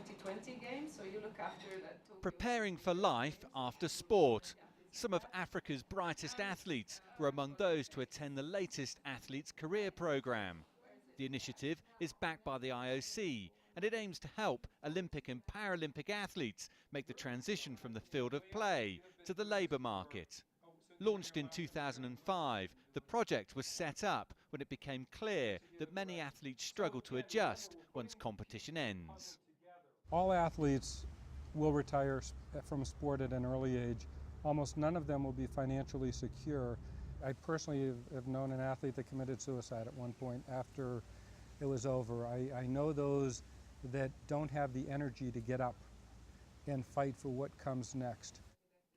2020 games, so you look after that. Preparing for life after sport. Some of Africa's brightest athletes were among those to attend the latest Athletes Career Programme. The initiative is backed by the IOC and it aims to help Olympic and Paralympic athletes make the transition from the field of play to the labour market. Launched in 2005, the project was set up when it became clear that many athletes struggle to adjust once competition ends. All athletes will retire from sport at an early age. Almost none of them will be financially secure. I personally have known an athlete that committed suicide at one point after it was over. I know those that don't have the energy to get up and fight for what comes next.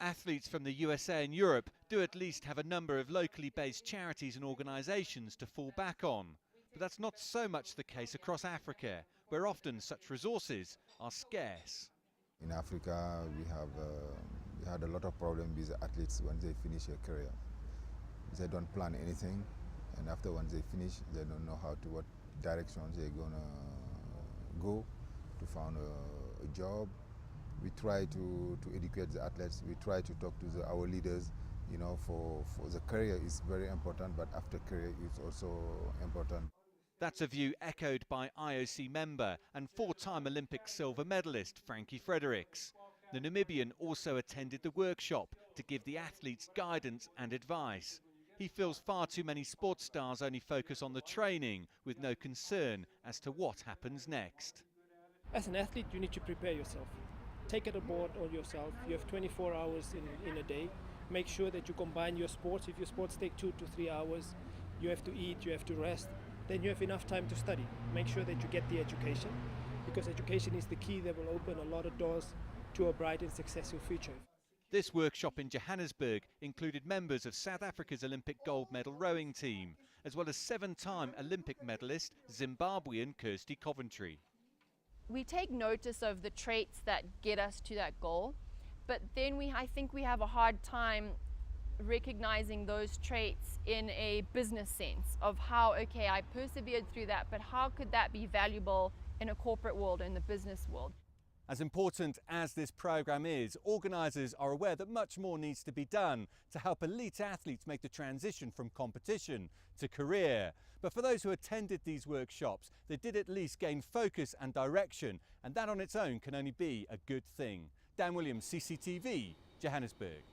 Athletes from the USA and Europe do at least have a number of locally based charities and organisations to fall back on. But that's not so much the case across Africa, where often such resources are scarce. In Africa, we had a lot of problems with athletes when they finish a career. They don't plan anything, and after once they finish, they don't know what directions they're gonna go to find a job. We try to educate the athletes. We try to talk to our leaders. You know, for the career is very important, but after career is also important. That's a view echoed by IOC member and four-time Olympic silver medalist Frankie Fredericks. The Namibian also attended the workshop to give the athletes guidance and advice. He feels far too many sports stars only focus on the training with no concern as to what happens next. As an athlete, you need to prepare yourself. Take it aboard on yourself. You have 24 hours in a day. Make sure that you combine your sports. If your sports take 2 to 3 hours, you have to eat, you have to rest. Then you have enough time to study. Make sure that you get the education, because education is the key that will open a lot of doors to a bright and successful future. This workshop in Johannesburg included members of South Africa's Olympic gold medal rowing team, as well as 7-time Olympic medalist Zimbabwean Kirsty Coventry. We take notice of the traits that get us to that goal, but then I think we have a hard time recognizing those traits in a business sense of how, okay, I persevered through that, but how could that be valuable in a corporate world, in the business world? As important as this programme is, organisers are aware that much more needs to be done to help elite athletes make the transition from competition to career. But for those who attended these workshops, they did at least gain focus and direction, and that on its own can only be a good thing. Dan Williams, CCTV, Johannesburg.